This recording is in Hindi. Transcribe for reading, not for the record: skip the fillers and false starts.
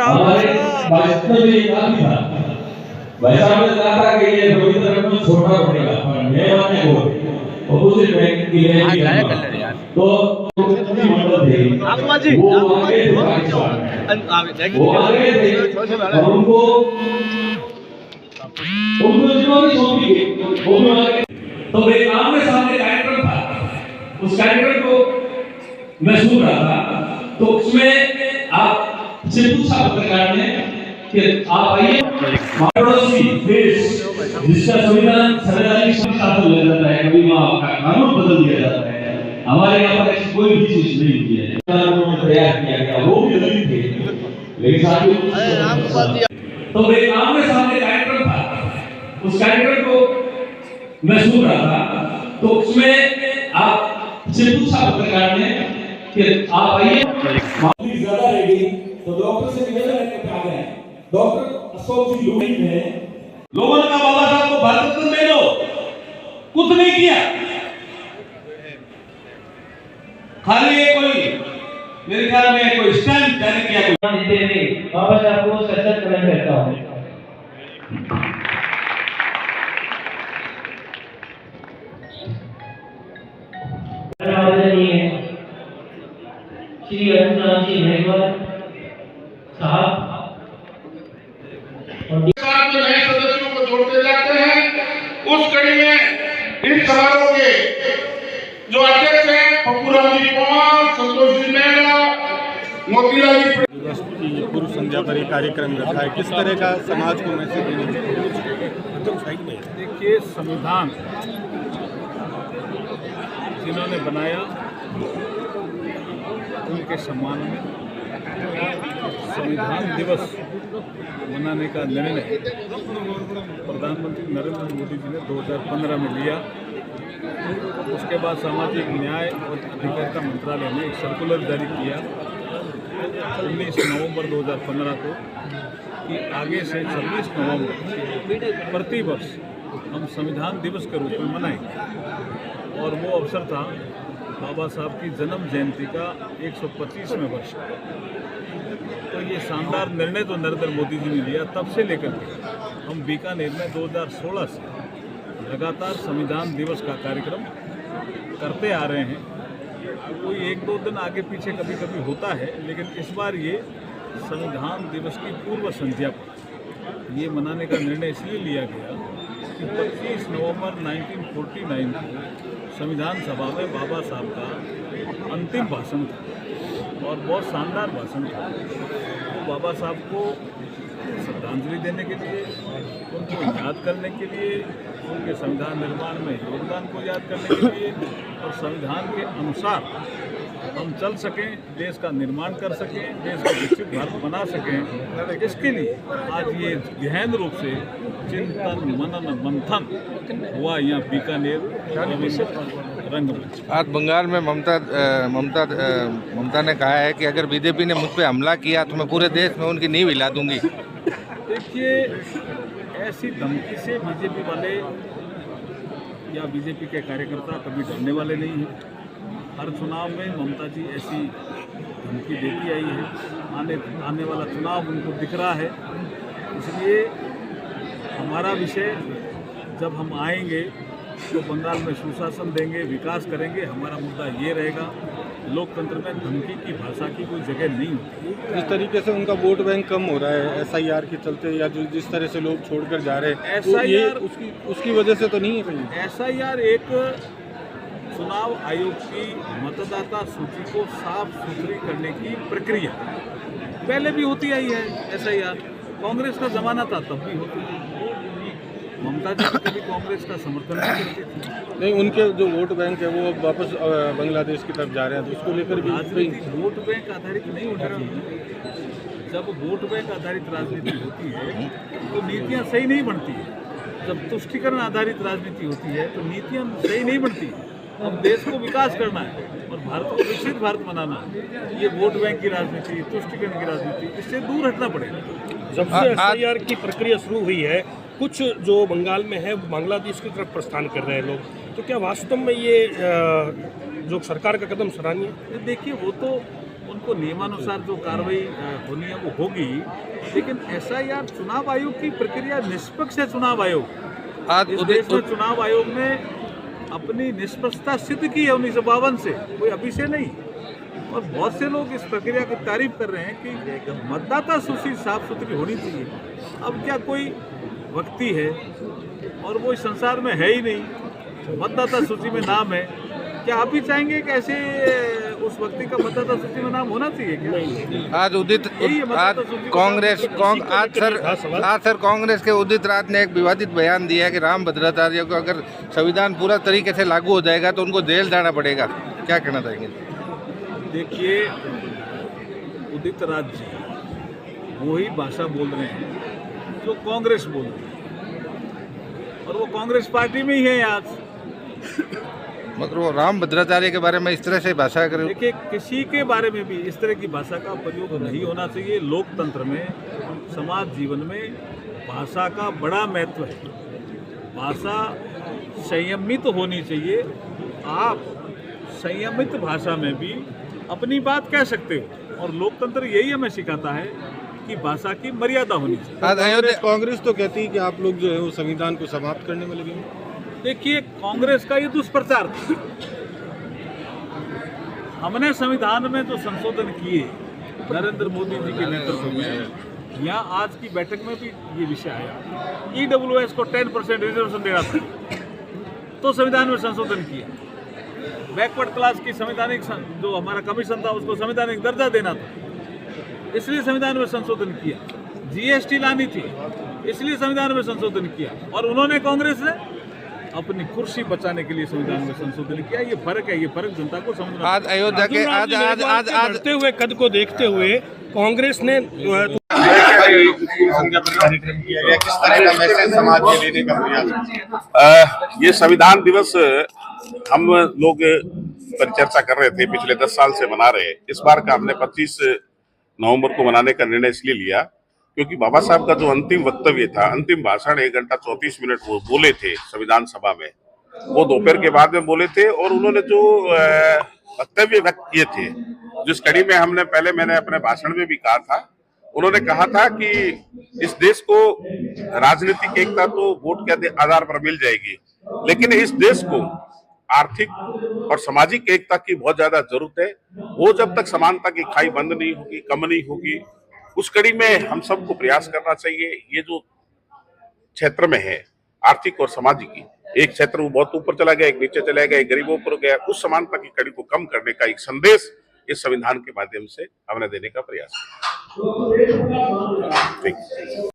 हमारे वास्तव में ये काम था। वैसा हमने कहा था कि ये रविंद्र रत्न छोड़ना पड़ेगा, पर मेहमान ने वो अपोजिट बैंक की है तो मंडल थे वो आगे थे पाकिस्तान वो आगे थे और उनको जिम्मेदारी सौंपी गई वो भी आगे। तो एक आमने सामने कार्यक्रम था, उस कार्यक्रम को मैं सुन रहा था तो उसमें आप से पूछा पत्रकार ने कि आप आइए पड़ोसी देश जिसका संविधान संवैधानिक शासन ले जाता है, कभी वहाँ का कानून बदल दिया जाता है, हमारे यहाँ पर ऐसी कोई भी चीज नहीं हुई है। तैयार किया गया वो भी दलित थे, लेकिन साथियों तो एक आमने सामने कार्यक्रम था, उस कार्यक्रम को मैं सुन रहा था तो उसमें आप से पूछा पत्रकार ने कि आप आइए ज्यादा रहेगी तो डॉक्टर से निवेदन करने पे आ गए। डॉक्टर अशोक जी लोही ने लोगों ने कहा बाबा साहब को भारत रत्न दे दो, कुछ नहीं किया, खाली ये कोई मेरे ख्याल में कोई स्टैंप जारी किया कोई बाबा साहब को सशक्त करना चाहता हूँ। श्री अरुणनाथ जी मेहमान साहब साथ में नए सदस्यों को जोड़ते जाते हैं। उस कड़ी में इस समारोह के जो अध्यक्ष हैं पप्पूराम जी पवार, संतोष जी मेहरा, मोतीलाल जी पूर्व संध्या पर एक कार्यक्रम रखा है, किस तरह का समाज को मैसेज देना चाहिए? देखिए, संविधान जिन्होंने बनाया उनके सम्मान में संविधान दिवस मनाने का निर्णय प्रधानमंत्री नरेंद्र मोदी जी ने 2015 में लिया। उसके बाद सामाजिक न्याय और अधिकारिता मंत्रालय ने एक सर्कुलर जारी किया 19 नवंबर 2015 को कि आगे से 26 नवंबर प्रति वर्ष हम संविधान दिवस के रूप में मनाएंगे। और वो अवसर था बाबा साहब की जन्म जयंती का 125वें वर्ष। तो ये शानदार निर्णय जो नरेंद्र मोदी जी ने लिया तब से लेकर के हम बीकानेर में 2016 से लगातार संविधान दिवस का कार्यक्रम करते आ रहे हैं। कोई एक दो दिन आगे पीछे कभी कभी होता है, लेकिन इस बार ये संविधान दिवस की पूर्व संध्या पर ये मनाने का निर्णय इसलिए लिया गया कि 25 नवंबर 1949 को संविधान सभा में बाबा साहब का अंतिम भाषण था और बहुत शानदार भाषण था। तो बाबा साहब को श्रद्धांजलि देने के लिए, उनको याद करने के लिए, उनके संविधान निर्माण में योगदान को याद करने के लिए और संविधान के अनुसार हम चल सकें, देश का निर्माण कर सकें, देश को विकसित भारत बना सकें, इसके लिए आज ये गहन रूप से चिंतन मनन मंथन हुआ यहाँ बीकानेर रंगमंच। आज बंगाल में ममता ने कहा है कि अगर बीजेपी ने मुझ पर हमला किया तो मैं पूरे देश में उनकी नींव हिला दूंगी। देखिए, ऐसी धमकी से बीजेपी वाले या बीजेपी के कार्यकर्ता कभी डरने वाले नहीं हैं। हर चुनाव में ममता जी ऐसी धमकी देती आई है। आने वाला चुनाव उनको दिख रहा है, इसलिए हमारा विषय जब हम आएंगे तो बंगाल में सुशासन देंगे, विकास करेंगे। हमारा मुद्दा ये रहेगा, लोकतंत्र में धमकी की भाषा की कोई जगह नहीं होती। जिस तरीके से उनका वोट बैंक कम हो रहा है SIR के चलते, या जो जिस तरह से लोग छोड़कर जा रहे हैं, SIR उसकी वजह से तो नहीं है कहीं? SIR एक चुनाव आयोग की मतदाता सूची को साफ सुथरी करने की प्रक्रिया पहले भी होती आई है। SIR कांग्रेस का जमाना था तब भी होती है। ममता जी कभी कांग्रेस का समर्थन नहीं करती थी। नहीं, उनके जो वोट बैंक है वो अब वापस बांग्लादेश की तरफ जा रहे हैं, तो उसको लेकर भी राजनीति वोट बैंक आधारित नहीं होती है। जब वोट बैंक आधारित राजनीति होती है तो नीतियाँ सही नहीं बनती है। जब तुष्टीकरण आधारित राजनीति होती है तो नीतियाँ सही नहीं बनती। अब देश को विकास करना है और भारत को विकसित भारत बनाना है। ये वोट बैंक की राजनीति, तुष्टीकरण की राजनीति, इससे दूर हटना पड़ेगा। जब से SIR की प्रक्रिया शुरू हुई है, कुछ जो बंगाल में है बांग्लादेश की तरफ प्रस्थान कर रहे हैं लोग, तो क्या वास्तव में ये जो सरकार का कदम सराहनीय है? देखिए, वो तो उनका उसको नियमानुसार जो कार्रवाई होनी है वो होगी। लेकिन SIR चुनाव आयोग की प्रक्रिया निष्पक्ष है। चुनाव आयोग आज इस देश में चुनाव आयोग ने अपनी निष्पक्षता सिद्ध की है 1952 से, कोई अभी से नहीं। और बहुत से लोग इस प्रक्रिया की तारीफ कर रहे हैं कि मतदाता सूची साफ सुथरी होनी चाहिए। अब क्या कोई व्यक्ति है और वो इस संसार में है ही नहीं, मतदाता सूची में नाम है, क्या आप भी चाहेंगे कि ऐसे उस व्यक्ति का मतदाता सूची में नाम होना चाहिए क्या? आज उदित आज कांग्रेस आज सर कांग्रेस के उदित राज ने एक विवादित बयान दिया है कि राम भद्राचार्य को अगर संविधान पूरा तरीके से लागू हो जाएगा तो उनको जेल जाना पड़ेगा। क्या कहना चाहेंगे? देखिए, उदित राज जी वही भाषा बोल रहे हैं जो कांग्रेस बोल रही है, और वो कांग्रेस पार्टी में ही है आज। मगर वो राम भद्राचार्य के बारे में इस तरह से भाषा करें। देखिए, किसी के बारे में भी इस तरह की भाषा का प्रयोग नहीं होना चाहिए। लोकतंत्र में, समाज जीवन में भाषा का बड़ा महत्व है। भाषा संयमित होनी चाहिए। आप संयमित भाषा में भी अपनी बात कह सकते हो, और लोकतंत्र यही हमें सिखाता है कि भाषा की मर्यादा होनी चाहिए। कांग्रेस तो कहती है कि आप लोग जो है वो संविधान को समाप्त करने में लगे हैं। देखिए, कांग्रेस का ये दुष्प्रचार था। हमने संविधान में जो संशोधन किए नरेंद्र मोदी जी के नेतृत्व में, यहाँ आज की बैठक में भी ये विषय आया। EWS को 10% रिजर्वेशन देना था तो संविधान में संशोधन किया। बैकवर्ड क्लास की संवैधानिक जो हमारा कमीशन था उसको संवैधानिक दर्जा देना था, इसलिए संविधान में संशोधन किया। GST लानी थी, इसलिए संविधान में संशोधन किया। और उन्होंने, कांग्रेस ने अपनी कुर्सी बचाने के लिए संविधान में संशोधन किया। ये फर्क है, ये फर्क जनता को समझना। आज अयोध्या के आज बढ़ते हुए कद को देखते हुए कांग्रेस ने कार्यक्रम किया गया, किस तरह का मैसेज समाज में देने का प्रयास? ये संविधान दिवस हम लोग परिचर्चा कर रहे थे, पिछले 10 साल से मना रहे। इस बार का हमने 25 नवंबर को मनाने का निर्णय इसलिए लिया क्योंकि बाबा साहब का जो अंतिम वक्तव्य था, अंतिम भाषण 1 घंटा 34 मिनट वो बोले थे संविधान सभा में, वो दोपहर के बाद में बोले थे। और उन्होंने जो वक्तव्य व्यक्त किए थे, जिस कड़ी में मैंने अपने भाषण में भी कहा था, उन्होंने कहा था कि इस देश को राजनीतिक एकता तो वोट के आधार पर मिल जाएगी, लेकिन इस देश को आर्थिक और सामाजिक एकता की बहुत ज्यादा जरूरत है। वो जब तक समानता की खाई बंद नहीं होगी, कम नहीं होगी, उस कड़ी में हम सबको प्रयास करना चाहिए। ये जो क्षेत्र में है आर्थिक और सामाजिक, एक क्षेत्र वो बहुत ऊपर चला गया, एक नीचे चला गया, एक गरीबों पर गया, उस समानता की कड़ी को कम करने का एक संदेश इस संविधान के माध्यम से हमने देने का प्रयास किया। ठीक।